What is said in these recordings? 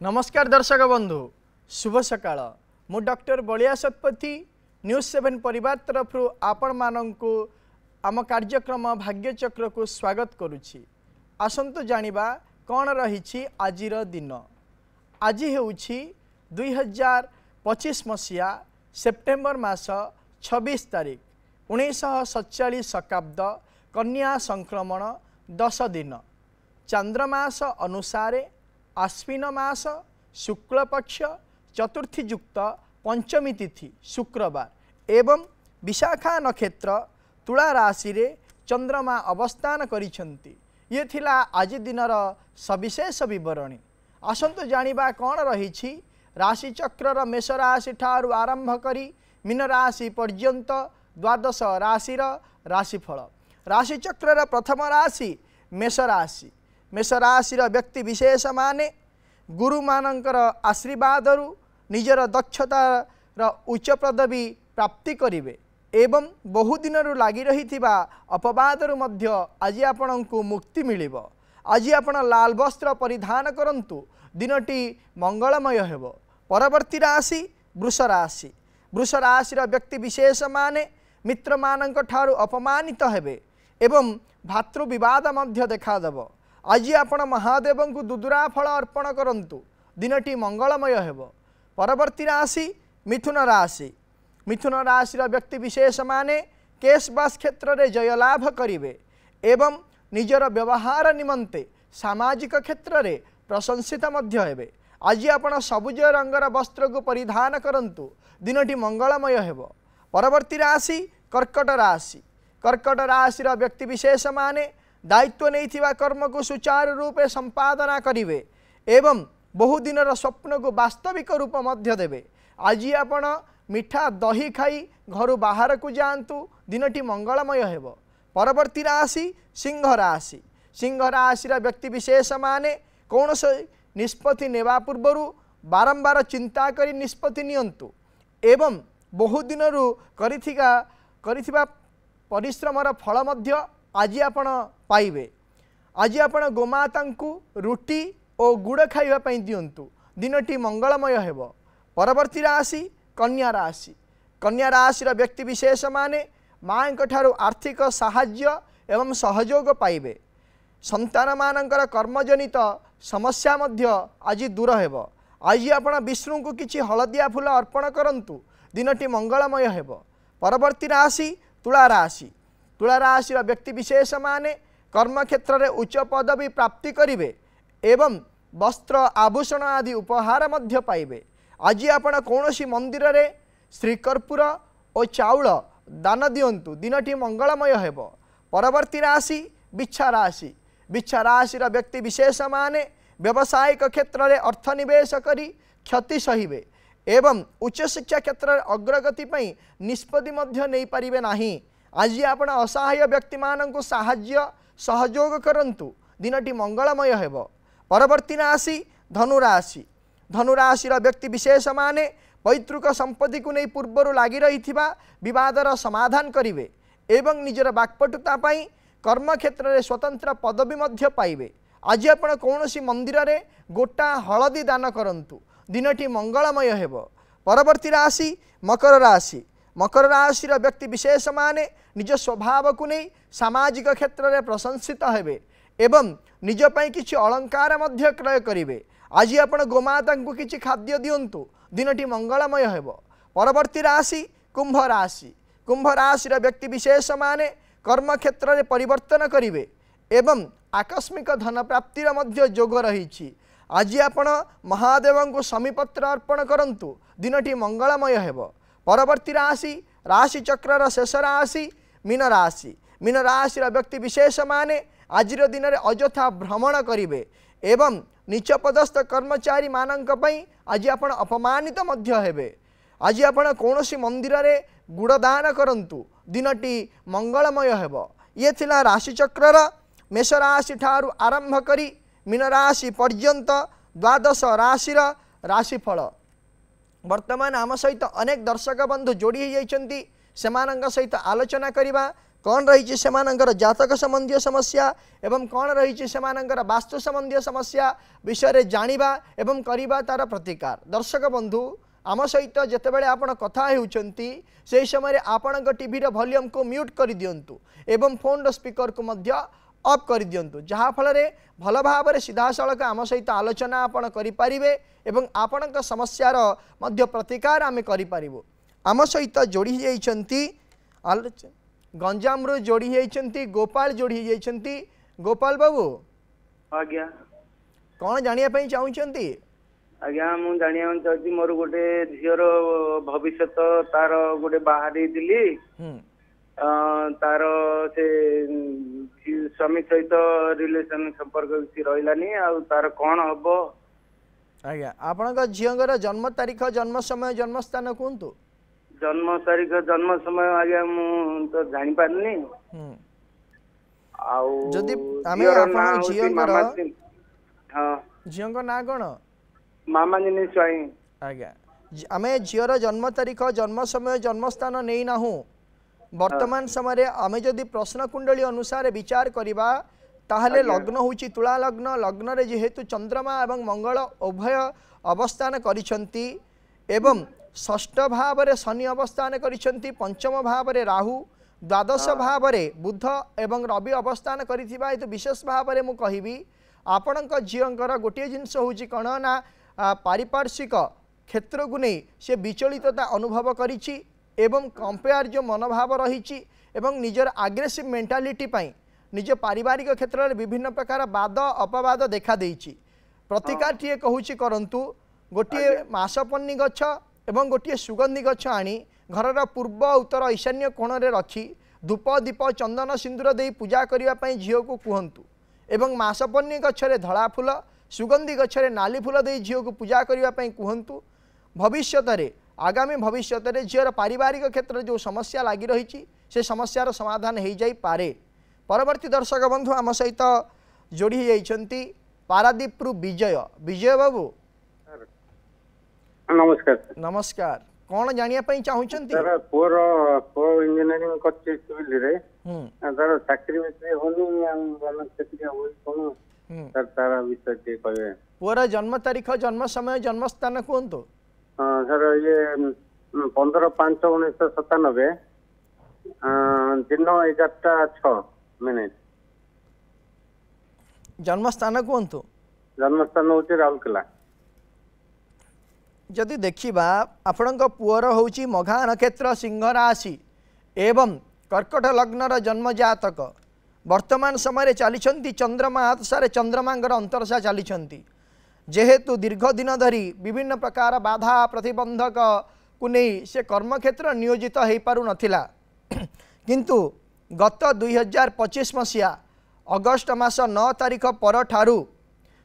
नमस्कार दर्शक बंधु शुभ सकाळ मु डॉक्टर बलिया शतपथी न्यूज 7 परिवार तरफ आपण मानंकु आम कार्यक्रम भाग्यचक्र को स्वागत करुछि। आसंतु जानिबा कौन रही आजिर दिन। आज हेउछि 2025 मसीहा सेप्टेम्बर मास 26 तारिख 1947 शताब्द कन्या संक्रमण 10 दिन चंद्रमास अनुसारे आश्विन मास शुक्ल पक्ष चतुर्थी युक्त पंचमी तिथि शुक्रवार एवं विशाखा नक्षत्र तुला राशि रे चंद्रमा अवस्थान करिसेंती। ये थिला आज दिनर सविशेष विवरणी। आसंतु जानिबा कौन रही राशि चक्र मेष राशि ठारू आरंभ करी मीन राशि पर्यंत द्वादश राशिर राशिफल। राशि चक्र प्रथम राशि मेष राशि। मेष राशिर व्यक्ति विशेष माने गुरु मानकर आशीर्वादरु निजर दक्षतार उच्च पदवी प्राप्ति करिवे एवं बहु दिन लगी रही अपवादरु मध्य आज आपणको मुक्ति मिलिबो। आज आपण लाल वस्त्र परिधान करंतु दिनटी मंगलमय हेबो। परवर्ती राशि वृष राशि। वृष राशिर व्यक्ति विशेष माने मित्र मानक ठारू अपमानित हेबे एवं भातृ विवाद मध्य देखादेव। आज आपण महादेव को दुदुरा फल अर्पण करंतु दिनटी मंगलमय हेबो। परवर्ती राशि मिथुन राशि। मिथुन राशिर व्यक्ति विशेष माने केशबास क्षेत्र में जय लाभ करिवे एवं निजर व्यवहार निमंते सामाजिक क्षेत्र में प्रशंसित मध्य हेबे। आज आपण सबुज रंगर वस्त्र को परिधान करंतु दिनटी मंगलमय हेबो। परवर्ती राशि कर्कट राशि। कर्कट राशिर व्यक्ति विशेष माने दायित्व नहीं कर्म को सुचारू रूपे संपादना करिवे एवं बहु दिनर स्वप्न को वास्तविक रूप मध्य देवे। आज आपण मिठा दही खाई घर बाहर को जातु दिनटी मंगलमय हेबो। परवर्ती राशि सिंह राशि। सिंह राशिर व्यक्ति विशेष माने कौन से निष्पत्ति नेवा पूर्व बारंबार चिंता करी निष्पत्ति नियंतु एवं बहु दिनरू करिथिबा परिश्रमर फल मध्य आज आपण पाइबे। आज आपण गोमाता रुटी और गुड़ खाइबा दिंतु दिनटी मंगलमय हेबो। परवर्ती राशि कन्या राशि। कन्या राशिर व्यक्ति विशेष माने मां ठारू आर्थिक साहाय्य एवं सहयोग पाइबे। संतान मानकर कर्मजनित समस्या मध्य आज दूर हेबो। आज आपण विष्णु को किछि हलदिया फूल अर्पण करंतु दिनटी मंगलमय हेबो। परवर्ती राशि तुला राशि। तुला राशिर व्यक्ति विशेष माने कर्म क्षेत्र में उच्च पदवी प्राप्ति करिवे एवं वस्त्र आभूषण आदि उपहार मध्य पाइबे। आज आपण कौनसी मंदिर रे श्रीकर्पूर और चाउल दान दियंतु दिनटी मंगलमय हेबो। परवर्ती राशि बिच्छा राशि। बिच्छा राशिर व्यक्ति विशेष माने व्यावसायिक क्षेत्र में अर्थ निवेश करी क्षति सहिबे एवं उच्च शिक्षा क्षेत्र में अग्रगति पई निष्पत्ति मध्य नहीं पारिबे नाही। आज आपण असहाय व्यक्ति मानक साहाय्य सहयोग करंतु दिनटी मंगलमय हेबो। परवर्ती राशि धनुराशि। धनुराशिर व्यक्ति विशेष माने पैतृक संपत्ति को नहीं पूर्वर लगी रही विवादर समाधान करिवे एवं निजर वाक्पटुता पाई कर्म क्षेत्र में स्वतंत्र पदवी मध्य पाइबे। आज आपण कौनसी मंदिर रे गोटा हलदी दान करंतु दिनटी मंगलमय हेबो। परवर्ती राशि मकर राशि। मकर राशिर व्यक्ति विशेष माने निज स्वभाव को नहीं सामाजिक क्षेत्र में प्रशंसित हेबे एवं निज पई किछि अलंकार मध्य क्रय करिवे। आज आपण गोमाता को किछि खाद्य दियंतु दिनटी मंगलमय हेबो। परवर्ती राशि कुंभ राशि। कुंभ राशिर व्यक्ति विशेष माने कर्म क्षेत्र में परिवर्तन करिवे एवं आकस्मिक धन प्राप्तिर मध्य जोग रही। आज आपण महादेव को समीपत्र अर्पण करंतु दिनटी मंगलमय हेबो। परवर्ती राशि राशि चक्र शेष राशि मीन राशि। मीन राशिर व्यक्ति विशेष माने आज दिन में अजथा भ्रमण करिवे एवं नीच पदस्थ कर्मचारी मानक पई आज आपण अपमानित मध्य हेबे। आज आपण कौनसी मंदिर रे गुड़दान करंतु दिनटी मंगलमय हेबो। ये थिला राशि चक्र मेष राशि ठारू आरंभ करी मीन राशि पर्यंत द्वादश राशिर राशिफल। वर्तमान आम सहित अनेक दर्शक बंधु जोड़ी होती सहित आलोचना करवा कौन रही सेमानंकर जातक संबंधी समस्या एवं कौन रही सेमानंकर वास्तु संबंधी समस्या विषय जानिबा एवं करिबा तार प्रतिकार। दर्शक बंधु आम सहित जितेबाला आपण कथा होउचंती से समय आपण टीवी वॉल्यूम को म्यूट कर दियंतु एवं फोन स्पीकर को मध्य अफ कर दियंतु जहाँ फल भल भाव सीधा सड़क आम सहित आलोचना आपण करें एवं आपण समस्यार मध्य प्रतिकार आम करूँ। आम सहित जोड़ी जाइछंती गंजाम जोड़ी जाइछंती गोपाल जोड़ी जाइछंती। गोपाल बाबू आज्ञा कौन जानिया पई चाहूचंती? आज्ञा मु जानिया चाहूची मोर गोटे झीर भविष्य तार गोटे बाहरी दिली तार से स्वामी सहित रिलेशन संपर्क किसी रहिलानी आ तार कौन हबो? आज्ञा आपनका झींगर जन्म तारीख जन्म समय जन्म स्थान कहतु। जन्म तारीख जन्म समय आज्ञा मु तो जानि पारनी आउ जदि आमे आपन झींगर हां झींगर ना कोन मामा जिनी स्वाई आज्ञा आमे झीर जन्म तारीख जन्म समय जन्म स्थान नहीं नाहु वर्तमान समय आमे जदि प्रश्न कुंडली अनुसार विचार करिबा ताहले लग्न होची तुला लग्न लग्न रे जेहेतु चंद्रमा एवं मंगल उभय अवस्थान करिसंती एवं षष्ठ भाव रे शनि अवस्थान करिसंती पंचम भाव रे राहु द्वादश भाव रे बुध एवं रवि अवस्थान करिथिबा हेतु विशेष भाव रे मु कहिबी आपणक झींकर गोटे जिनस होची कण ना पारिपार्श्विक क्षेत्र को नहीं से विचलितता अनुभव करिछि एवं कंपेयर जो मनोभाव रही एवं निजर आग्रेसिव मेंटालिटी पाई निज पारिवारिक क्षेत्र में विभिन्न प्रकार वाद अपवाद देखा देइछि। प्रतिकार टीए कहूछि करंतु गोटे मासपन्नी गछ एवं गोटे सुगंधी गछ आनी घरर पूर्व उत्तर ईशान्य कोण रे रखी धूप दीप चंदन सिंदूर दे पूजा करने पर झील को कहतु एवं मासपन्नी गछरे धला फूल सुगंधी गछरे नाली फूल दे झील को पूजा करने पर कहतु। भविष्य आगामी भविष्य झीर पारिवारिक क्षेत्र जो समस्या लगी रही से समस्यार समाधान हो जाई पारे। परवर्ती दर्शक बंधु आम सहित जोड़ी जाइछंती पारादीप विजय। विजय बाबू नमस्कार। नमस्कार कौन जानिया पई चाहूचंती? सर पुअर पुअर इंजीनियरिंग करछि सिविल रे सर चाकरी में होनी हम गलत चाकरी होई कोन सर तारा विषय के कहबे। पुअर जन्म तारीख जन्म समय जन्म स्थान कोनतो? सर ये 15/5/1997 दिन 11:06 जन्म स्थान कोनतो? जन्म स्थान होची राउरकेला। जदि देखिबा आपणक पुअर होची मघा नक्षत्र सिंह राशि एवं कर्कट लग्नर जन्म जातक वर्तमान समय चली चंद्रमा आतसारे चंद्रमांगर अंतरसा चली जेहेतु दीर्घ दिन धरी विभिन्न प्रकार बाधा प्रतिबंधक को नहीं से कर्मक्षेत्र नियोजित हो पारु नथिला किंतु गत 2025 मसीहा अगस्ट मास 9 तारीख पर ठारू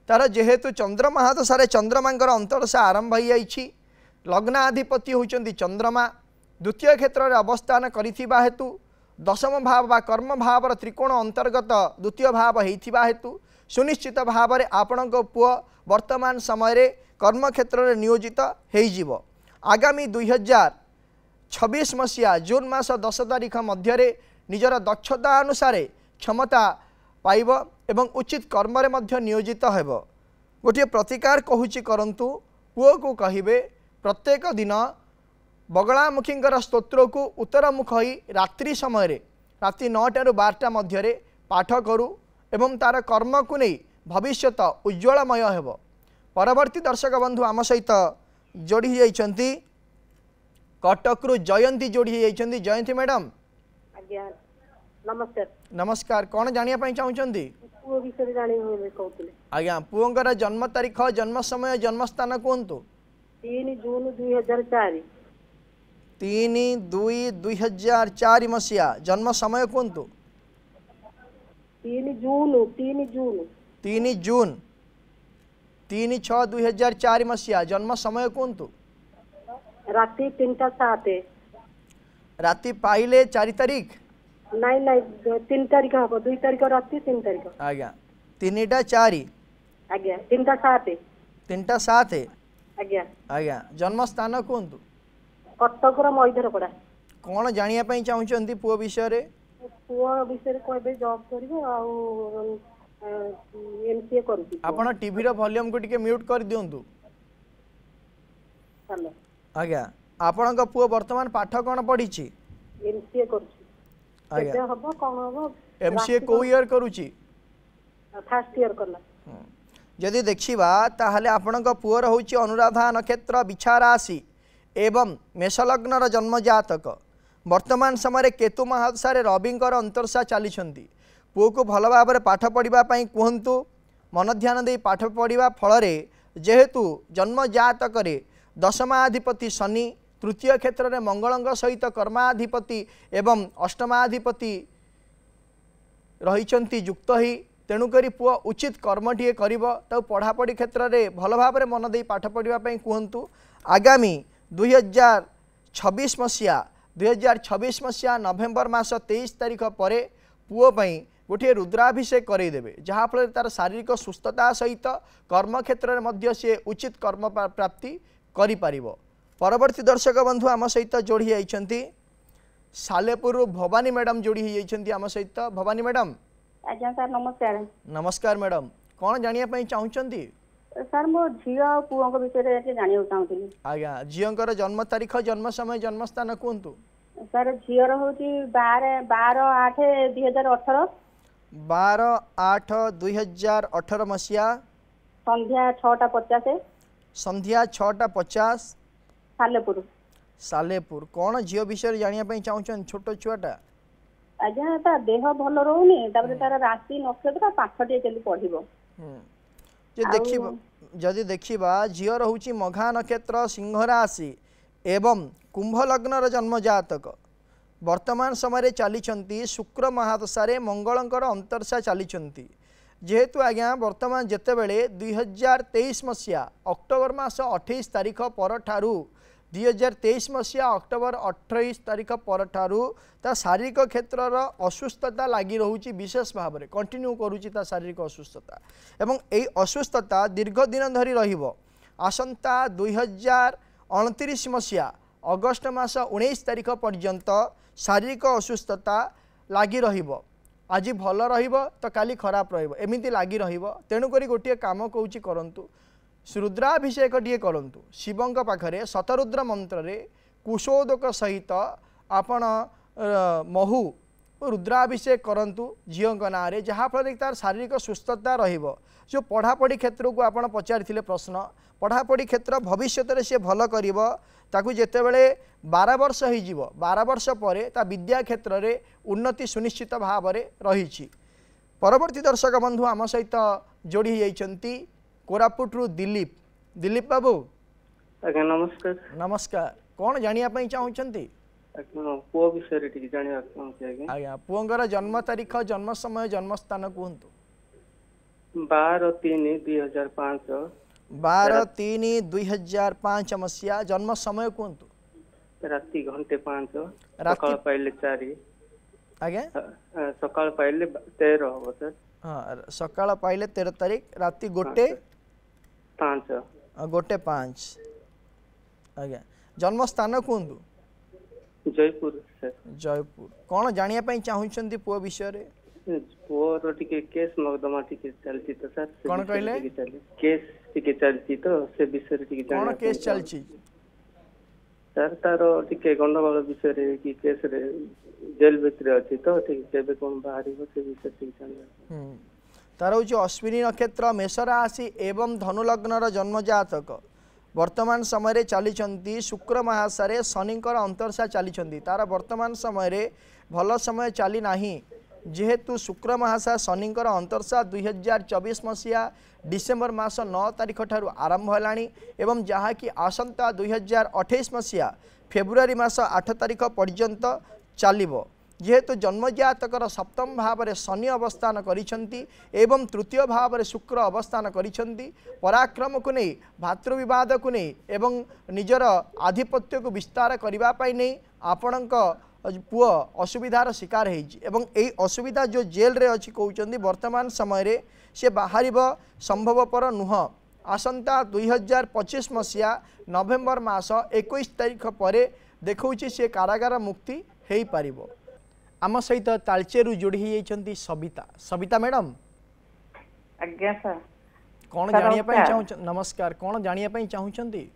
तार जेहेतु चंद्रमा हाथसारे चंद्रमांगर अंतरसा आरंभ हो जाइछि। लग्नाधिपति होचंदी चंद्रमा द्वितीय क्षेत्र में अवस्थान करिथिबा हेतु दशम भाव बा कर्म भावर त्रिकोण अंतर्गत द्वितीय भाव होइथिबा हेतु सुनिश्चित भाव में आपणक पुओ वर्तमान समय कर्म क्षेत्र में नियोजित हो आगामी 2026 मसीहा जून मास 10 तारीख मध्य निजर दक्षता अनुसार क्षमता पाइब एवं उचित कर्म रे मध्य नियोजित हेब। गोटे प्रतिकार कहूची करंतु पुओ को कहिबे प्रत्येक दिन बगलामुखी स्तोत्र को उत्तरमुख हो रात्रि समय राति 9 ରୁ 12 मध्य पाठ करू एवं तार कर्म को नहीं भविष्यत उज्ज्वलमय हेब। परवर्ती दर्शक बंधु आम सहित जोड़ी जाइछंती कटकरू जयंती जोड़ी जाइछंती। जयंती मैडम आज्ञा नमस्कार। नमस्कार कौन जानिया पई चाहूचंती? पुओ विषय जानि होबे कहउतले। आज्ञा पुओंकर जन्म तारीख जन्म समय जन्म स्थान कोनतो? 3 जून 2004। 3/2/2004 मसीहा जन्म समय कोनतो? 3 जून 3/6/2004 मसीहा जन्म समय कोनतो? राति 3:07। राति पाइले 4 तारीख नहीं 3 तारीख हम 2 तारीख राति 3 तारीख आज्ञा 3/4 आज्ञा 3:07 3/7 आज्ञा आज्ञा जन्म स्थान कोनतो? कटकर मैधरपड़ा। कौन जानिया पई चाहूचंती पुओ विषय रे? पुओ विषय कहबे जॉब करिवो आउ एमसीए करूची आपण टीवी रो वॉल्यूम को टिके म्यूट कर दियंतु हेलो आज्ञा आपणक पुओ वर्तमान पाठ कोन पढिछि एमसीए करूची आज्ञा केते हबो कोन हबो एमसीए को ईयर करूची फर्स्ट ईयर करला जदि देखिबा ताहले आपणक पुओर होउची अनुराधा नक्षत्र बिछा राशि एवं मेषलग्नर जन्म जातक वर्तमान समय केतु महादशा रविंकर अंतरसा चली पुओ को भल भाव में पाठ पढ़ा कहतु मन ध्यान दे पाठ पढ़ा फल जेहेतु जन्म जातक दशमाधिपति शनि तृतीय क्षेत्र में मंगल सहित कर्माधिपति एवं अष्टमाधिपति रही युक्त ही तेणुक पुओ उचित कर्म टे कर पढ़ापढ़ी क्षेत्र में भल भाव में मन दे पाठ पढ़ा कहतु आगामी 2026 मसीहा नवेम्बर मास 23 तारीख पर पुओ गोटे रुद्राभिषेक करईदेवे जहाँफल तार शारीरिक सुस्थता सहित कर्म क्षेत्र में सी उचित कर्म प्राप्ति करि परवर्ती दर्शक बंधु आम सहित जोड़ी जाइछंती सालेपुर भवानी मैडम जोड़ी जाइछंती आम सहित भवानी मैडम आज्ञा सर नमस्कार नमस्कार मैडम कौन जानिया चाहूँगी सर मो झील पुओं विषय जाना चाहूँगी आज्ञा झीर जन्म तारीख जन्म समय जन्म स्थान कहतु सर झीर हूँ 12/8/2018 12/8/2018 मसीहा संध्या 6:50 संध्या 6:50 सालेपुर सालेपुर कौन झील विषय जानिया चाहूँ छोट छुआटा आज्ञा ता देह भल रोनी तार राशि नक्षत्र पाठ टे केली पढ़िबो जदि देखा झील रोचे मघा नक्षत्र सिंह राशि एवं कुंभ लग्नर जन्म जातक वर्तमान समय चली शुक्र महादशा मंगलंकर अंतरसा चली जेहेतु आज्ञा वर्तमान जितेबले 2023 मसीहा अक्टोबर मास 28 तारीख पर 2023 मसीहा अक्टोबर 28 तारीख पर शारीरिक क्षेत्र असुस्थता लगी रोचे विशेष भाव में कंटिन्यू करुच्ची शारीरिक असुस्थता एवं यही असुस्थता दीर्घ दिन धरी रहिबो आसंता 2029 मसीहा अगस्ट मास 19 तारीख पर्यंत शारीरिक असुस्थता लगी रहिबो आज भल रहिबो तो काली खराब रहिबो एमिति लगी रहिबो तेणुक गोटे काम कहूँ करंतु रुद्राभिषेक टे करंतु शिवंक पाखरे शतरुद्र मंत्र रे कुशोदक सहित आपण महु रुद्राभिषेक करंतु झील ना जहाँफल तार शारीरिक सुस्थता रहिबो जो पढ़ापढ़ी क्षेत्र को आपण पचारि प्रश्न पढ़ापढ़ी क्षेत्र भविष्य में सी भल करिबो ताकू जेतेबेले 12 वर्ष हो 12 वर्ष पर ता विद्या क्षेत्र में उन्नति सुनिश्चित भाव में रही परवर्ती दर्शक बंधु आम सहित जोड़ी जाइछंती कोरापुटरू दिलीप बाबू आज्ञा नमस्कार नमस्कार कौन जानिया चाहूँगी पुओ विषय टिके जानिया चाहूँगी आज्ञा आज्ञा पुओंगर जन्म तारीख जन्म समय जन्म स्थान कहतु 12/3/2005 12/3/2005 मसीहा जन्म समय कहतु राति 5:00 सकाळ पाइले 4 आज्ञा सकाळ पाइले 13 हो सर हाँ सकाळ पाइले 13 तारीख राति 1:05 1:05 आज्ञा जन्म स्थान कहतु जयपुर सर जयपुर कौन जानिया चाहूँगी पुओ विषय रे पुओर टिके केस मकदमा टिके चलती तो सर कौन कहले केस टिके चलती तो से विषय टिके कौन केस चलची सर तार टिके गंडगोल विषय रे कि केस रे जेल भितर अछि तो ठीक केबे कोन बाहरी हो से विषय टिके जानिया तार हूँ अश्विनी नक्षत्र मेष राशि एवं धनु लग्नर जन्म जातक वर्तमान समय चली शुक्र महासारे शनिकर अंतरसा चली तार वर्तमान समय भल समय चली नाही जेहेतु शुक्र महासा शनिकर अंतरसा 2024 मसीहा डिसेम्बर मास 9 तारीख ठारू आरंभ होलानी एवं जहाँकि आसंता 2028 मसीहा फेब्रुआरी मास 8 तारीख पर्यंत चलिबो जेहेतु जन्मजातकर सप्तम भाव में शनि अवस्थान करिसेंती एवं तृतीय भाव में शुक्र अवस्थान करिसेंती पराक्रम को नहीं भातृविवाद को नहीं एवं निजर आधिपत्य को विस्तार करबा पाई नहीं आपणक पुओ असुविधार शिकार एवं यही असुविधा जो जेल रे अच्छी कहते वर्तमान समय से बाहर संभवपर नुह आसंता 2025 मसीहा नवेम्बर मास 21 तारीख पर देखौछि से कारागार मुक्ति हो पारिबो। आम सहित तालचेरु जोड़ी होती सबिता सबिता मैडम आज्ञा सर कौन सर, जानिया नमस्कार। चाहू नमस्कार कौन जानिया चाहूँगी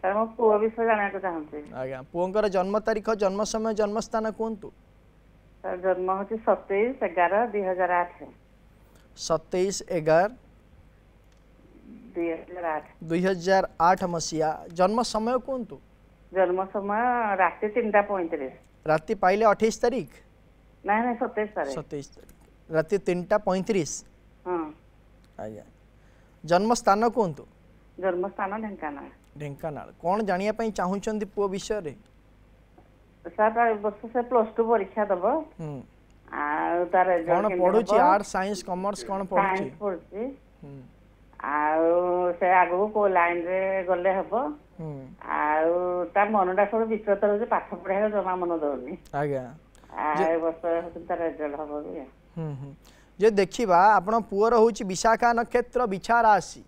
सर मो पुओ विषय जानवाक चाहूँगी आज्ञा पुओंकर जन्म तारीख जन्म समय जन्म स्थान कहतु सर जन्म हूँ 27/11/2008 27/11/2008 2008 मसीहा जन्म समय कहतु जन्म समय राति 3:35 राति पाइले 28 तारीख नहीं नहीं 27 तारीख 27 तारीख राति 3:35 हाँ आज्ञा जन्म स्थान कहतु जन्म स्थान ढेंकानाल ढेंकानाल कौन जानिया चाहूँगी पुओ विषय रे सर वर्ष से +2 परीक्षा दब आ तार कौन पढ़ुची आर्ट साइंस कॉमर्स कौन पढ़ुची साइंस पढ़ुची आ से आगो को लाइन रे गले हबो आ तार मनटा सब विचलित हो पाठ पढ़ा जमा मन दौनी आज्ञा आ वर्ष तार रिजल्ट हबो भी जे देखिबा आपण पुअर होची विशाखा नक्षत्र बिछा राशि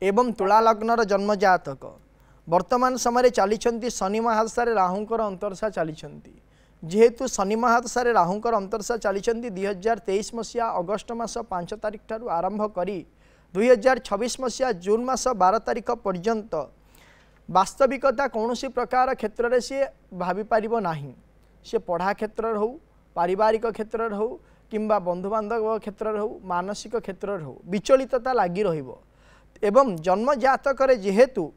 एवं तुला लग्नर जन्म जातक वर्तमान समय चली शनि महादशारे राहुंकर अंतरसा चली जेहेतु शनि महादशारे राहुंकर अंतरसा चली 2023 मसीहा अगस्ट मास 5 तारिख ठारू आरंभ करी 2026 मसीहा जून मास 12 तारिख पर्यंत वास्तविकता कौन प्रकार क्षेत्र में सी भाभी पारिबो नाही से पढ़ा क्षेत्र हो पारिवारिक क्षेत्र हो किंबा बंधु बांधव क्षेत्र हो मानसिक क्षेत्र हो विचलितता लगी रहिबो एवं जन्म जातक जेहेतु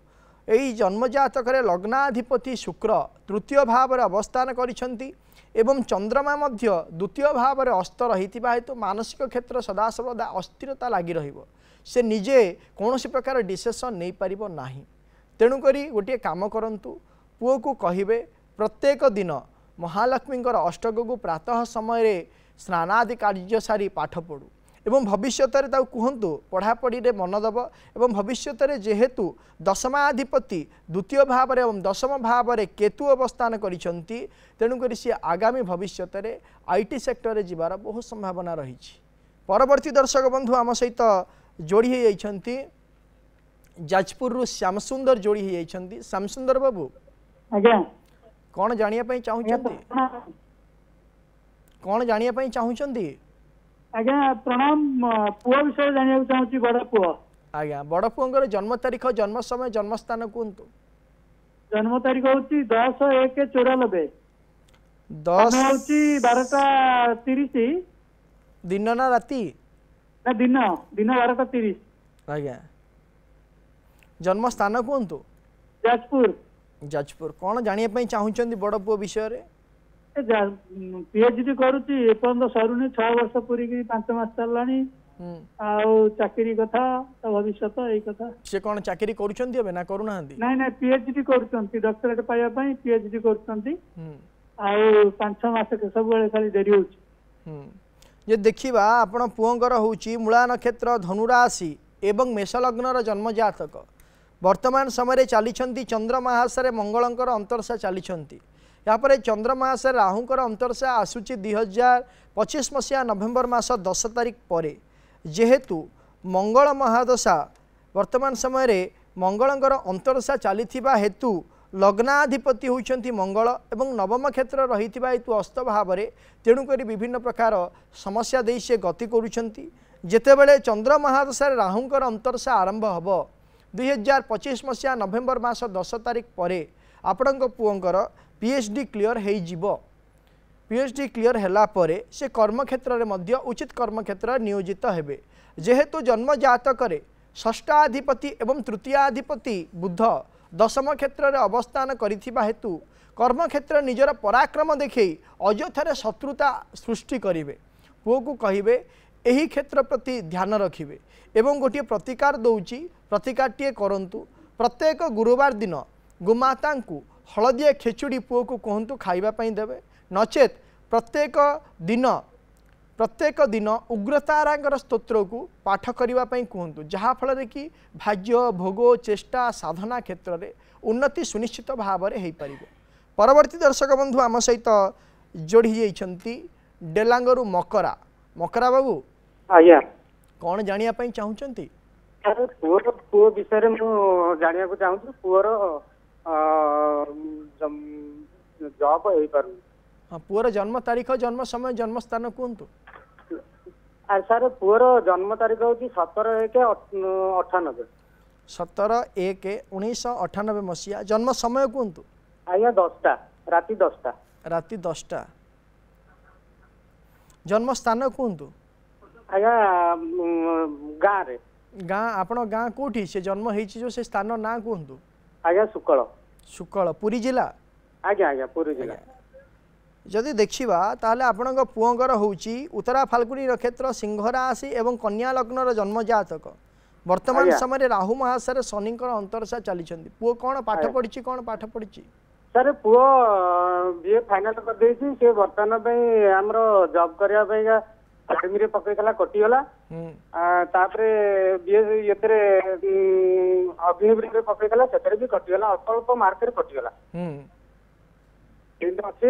यही जन्म जातक लग्नाधिपति शुक्र तृतीय भाव में अवस्थान करिसेंती एवं चंद्रमा मध्य द्वितीय भाव में अस्त रही हेतु मानसिक क्षेत्र सदासर्वदा अस्थिरता लगी रहिबो से निजे कौन प्रकार डिसीजन नहीं पारिबो नाही तेणुकरी गोटे काम करंतु पुओ को कहिबे प्रत्येक दिन महालक्ष्मी अष्टक को प्रातः समय स्नानादि कार्य सारी पाठ पढ़ू एवं भविष्य कहतु पढ़ापढ़ी में मन दब एवं भविष्य जेहेतु दशमाधिपति द्वितीय भाव एवं दशम भाव में केतु अवस्थान करिसेंती तेणुकरी सी आगामी भविष्य में आईटी सेक्टर में जीवार बहुत संभावना रही। परवर्ती दर्शक बंधु आम सहित जोड़ी होती जाजपुर श्यामसुंदर जोड़ी होती श्यामसुंदर बाबू आज्ञा कौन जानिया चाहूँगी कौन जानिया चाहूँगी आज्ञा प्रणाम पुओ विषय जानिया चाहूँगी बड़ पुओ आज्ञा बड़ पुओंकर जन्म तारीख जन्म समय जन्म स्थान कहतु जन्म तारीख हूँ 10/1/94 10 12:30 दिन ना राति ना दिन दिन 12:30 आज्ञा जन्म स्थान कहतु जाजपुर जाजपुर कौन जानिया चाहूँगी बड़ पुओ विषय रे पीएचडी करुच्ची एपर्यंत सरुनी 6 वर्ष पूरी 5 मास चललानी चाकरी कथा भविष्य यही कथा से कौन चाकरी करुछंती ना करू ना नहीं नहीं पीएचडी करुछंती डॉक्टरेट पाइबा पई पीएचडी करुछंती 5 मास सब खाली देरी होची जे देखिबा आपण पुओंकर होची मूला नक्षत्र धनुराशि एवं मेष लग्नर जन्म जातक वर्तमान समय चली चंद्र महासरे मंगलंकर अंतरसा चली यहाँ पर चंद्र महासरे राहुंकर अंतरसा आसूची 2025 मसीहा नवेम्बर मास 10 तारिख पर जेहेतु मंगल महादशा वर्तमान समय मंगलंकर अंतरसा चली हेतु लग्नाधिपति होती मंगल एवं नवम क्षेत्र रही हेतु अस्त भाव तेणुक विभिन्न प्रकार समस्या दे से गति करुँचे चंद्र महादशा राहुंकर अंतरसा आरंभ हम 2025 मसीहा नवेम्बर मास 10 तारिख पर आपण पुओंकर पीएचडी क्लियर हो पीएचडी क्लियर हैला परे से कर्मक्षेत्र में उचित कर्मक्षेत्र नियोजित हेबे जेहेतु जन्म जातक षष्ठाधिपति एवं तृतीयाधिपति बुध दशम क्षेत्र में अवस्थान करिथिबा हेतु कर्मक्षेत्र निजर पराक्रम देखै अଯଥାରେ शत्रुता सृष्टि करिवे पुओ को कहिबे एही क्षेत्र प्रति ध्यान रखिबे एवं गोटे प्रतिकार दौची प्रतिकारटीए करंतु प्रत्येक गुरुवार दिन गोमाता को हलदिया खेचुड़ी पुओ को कहतु खाइबापी देवे नचेत प्रत्येक दिन उग्रतारांगर स्तोत्र को पाठ करने कहतु जहाँफल कि भाग्य भोग चेष्टा साधना क्षेत्र में उन्नति सुनिश्चित भाव में हो पार। परवर्ती दर्शक बंधु आम सहित जोड़ी जाइछंती डेलांगरू मकरा मकरा बाबू आज्ञा कौन जानिया चाहूँगी पुअर पुओ विषय में जानिया चाहूँ पुअर जॉब हो पार हाँ पुअर जन्म तारीख जन्म समय जन्म स्थान कहतु सर पुअर जन्म तारीख हूँ 17/1/98 17/1/1998 मसीहा जन्म समय कहतु आज्ञा 10टा राति 10टा राति 10टा जन्म स्थान कहतु आज्ञा गाँव रे गाँ आपण गाँ कोठी से जन्म होईची जो से स्थान ना कहतु आज्ञा सुकल सुकल पुरी जिला आज्ञा आज्ञा पुरी जिला जदि देखिबा ताहले आपणक पुओंकर होउची उत्तरा फाल्गुनी नक्षत्र सिंह राशि एवं कन्या लग्नर जन्म जातक वर्तमान समय राहु महासारे शनिकर अंतरसा चली पुओ कौन पाठ पढ़ी कौन पाठ पढ़ी सर पुओ बीए फाइनल कर देछि से वर्तमान पे हमरो जॉब करया पे अकादमी रे पकैतला कटिगला तापरे बीए येतरे अग्निवीर रे पकैतला सेतरे भी कटिगला अल्प मार्क रे कटिगला किंतु अछि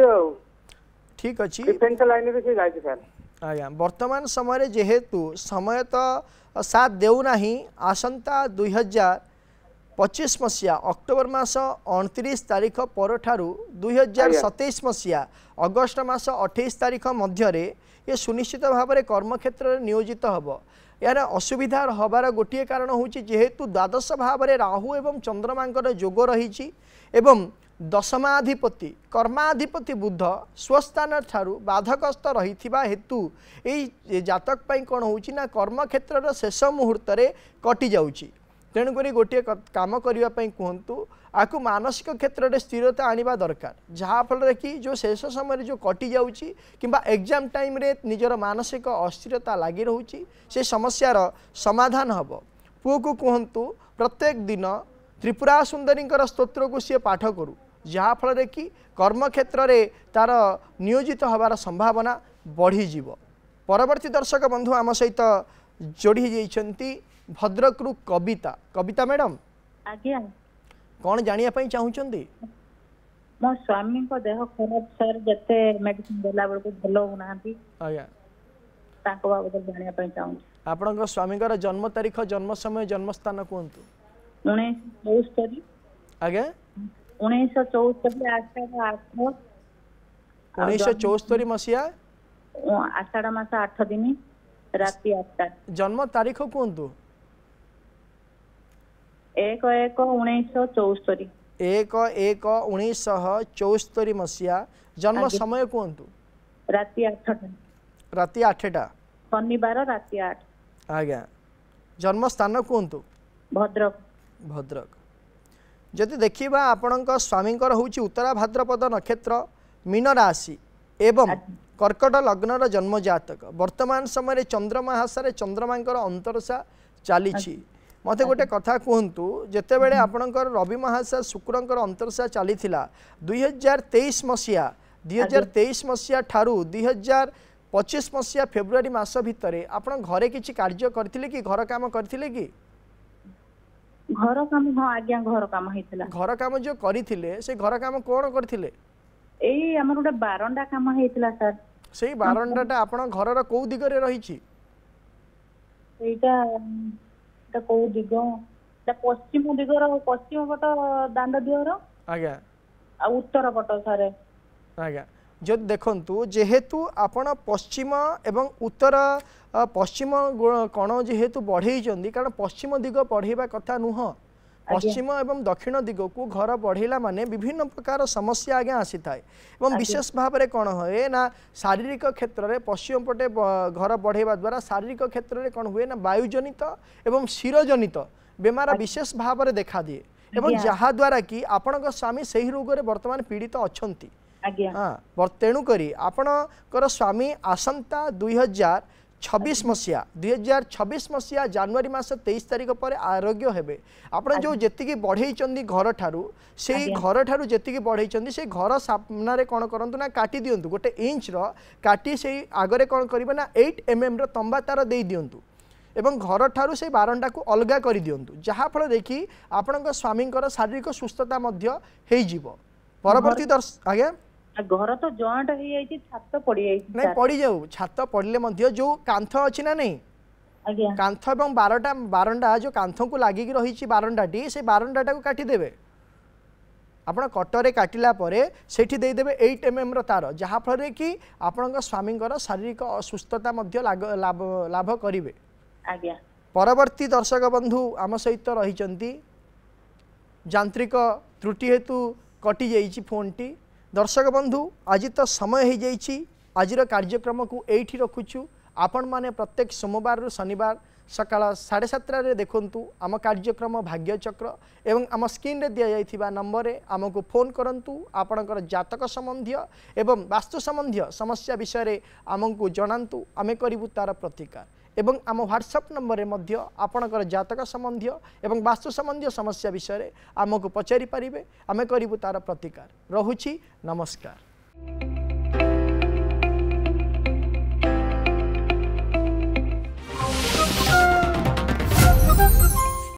ठीक अच्छी डिफेंस लाइन रे से जाय सर आज्ञा वर्तमान समय जेहेतु समय तो साथ देउना आसंता 2025 मसीहा अक्टोबर मास 29 तारीख पर 2027 मसीहा अगस्ट मास 28 तारीख मध्य ये सुनिश्चित भाव में कर्मक्षेत्र में नियोजित हम यार असुविधा हबार गोटे कारण हूँ जेहेतु द्वादश भाव में राहु एवं चंद्रमांकर जोग रही एवं दशमाधिपति कर्माधिपति बुध स्वस्थान ठारू बाधकस्त रही हेतु यही जातक पाई कौन होची ना कर्मक्षेत्र शेष मुहूर्त कटि जाउची तेणुक गोटे काम करने कहतु आपको मानसिक क्षेत्र में स्थिरता आनिबा दरकार जहाँफल कि जो शेष समय जो कटि जाउची किंबा एग्जाम टाइम रे निजर मानसिक अस्थिरता लगी रोची से समस्यार समाधान हम पुओ को कहतु प्रत्येक दिन त्रिपुरा सुंदरी स्तोत्र को सी पाठ करू जहाँफल कि कर्मक्षेत्र में तार नियोजित हबार संभावना बढ़ीज परवर्ती दर्शक बंधु आम सहित जोड़ी जाइछंती भद्रक रु कविता कविता मैडम आज्ञा कौन जानिया पई चाहुचंती मो स्वामी को देह खराब सर जते मेडिसिन देला बेल को भलो होनांती आज्ञा ताको बाबत जानिया पई चाहू आपनक स्वामी का जन्म तारीख जन्म समय जन्म स्थान कहतु 1974 आज्ञा 1974 आषाढ़ 8 1974 मसीहा आषाढ़ मास 8 दिन राति 8टा जन्म तारीख कहतु 1/1/1974 1/1/1974 मसीहा जन्म समय कहतु राति 8टा राति 8टा शनिवार राति 8 आज्ञा जन्म स्थान कहतु भद्रक भद्रक जदि देखिबा आपणक स्वामींकर होउची उत्तरा भाद्रपद नक्षत्र मीन राशि एवं कर्कट लग्नर जन्म जातक वर्तमान समय चंद्रमाहासरे चंद्रमांकर अंतरसा चली मते गोटे कथा कहतु जिते बड़े आपणकर रवि महाशय शुक्रंकर अंतरसा चली 2023 मसीहा 2023 मसीहा ठारू 2025 मसीहा फेब्रुआरी मास भितर आपण घरे किछि कार्य करथिले कि घर काम करथिले कि घर काम हाँ आज्ञा घर काम हेतिला घर काम जो करथिले से घर काम कोन करथिले एई हमर गोटे बारंडा काम हेतिला सर सेही बारंडाटा आपण घरर को दिगरे रहिछि एटा को दिग एटा पश्चिम दिगर पश्चिम पट दांड दिगर आज्ञा आ उत्तर पट सर आज्ञा जब देखंतु जेहेतु आपण पश्चिम एवं उत्तर पश्चिम कण जेहेतु बढ़ई कारण पश्चिम दिग बढ़ेबा कथा नुह पश्चिम एवं दक्षिण दिग को घर बढ़ेला माने विभिन्न प्रकार समस्या आगे आसी थाए एवं विशेष भाव में कौन हुए ना शारीरिक क्षेत्र में पश्चिम पटे घर बढ़ेबा द्वारा शारीरिक क्षेत्र में कौन हुए ना वायुजनित एवं शिरजनित बेमार विशेष भाव में देखा दिए एवं जहा द्वारा कि आपणक स्वामी सही रोग में वर्तमान पीड़ित अछंती हाँ तेणुक आपणकर स्वामी आसंता 2026 मसीहा 2026 मसीहा जनवरी मास 23 तारीख पर आरोग्य हेबे आपण जो जेतिकी बढ़ई घर ठारू से घर ठारू जेतिकी बढ़ई से घर सामना रे कोन करंतु ना काटी दियंतु गोटे इंच रो काटी से आगरे कोन करिबे ना 8 mm रो तंबा तार दे दियंतु एवं घर ठारू से बारंडा को अलगा कर दियंतु जहा फल देखि आपणक स्वामींकर शारीरिक सुस्थता मध्य हेई जीवो परवर्ती दर्श आगे घर तो जॉइंट हो जाई छात पड़ी जाई नहीं पड़ी जाऊ छात पड़ले मध्य जो कांथ अछि ना नहीं आज्ञा कांथ एवं बारंडा जो कांथ को लागिक रही बारंडाटी से बारंडाटा को काटी देबे आपण कटरे काटिला परे सेठी दे देबे 8 mm रो तार जहा फल कि आपण स्वामी शारीरिक असुस्थता मध्य लाभ करिवे। आज्ञा परवर्ती दर्शक बंधु आम सहित रही यांत्रिक त्रुटि हेतु कटि जाइछि फोन टी। दर्शक बंधु आज तो समय हो जाइछि आज कार्यक्रम को एठी रखुछु। आपण माने प्रत्येक सोमवार शनिवार सकाळ 7:30 देखंतु आम कार्यक्रम भाग्यचक्र एवं आम स्क्रीन रे दिया जाइथिबा नंबर रे आमको फोन करंतु। आपणकर जातक संबंधी एवं वास्तु संबंधी समस्या विषय रे आमको जणांतु आमे करिवु तार प्रतिकार एवं आम व्हाट्सएप नंबर रे मध्य आपणकर जातक संबंधी एवं वास्तु संबंधी समस्या विषय रे आमको पचारि पारिबे आमे करिवु तार प्रतिकार। रहुछि नमस्कार।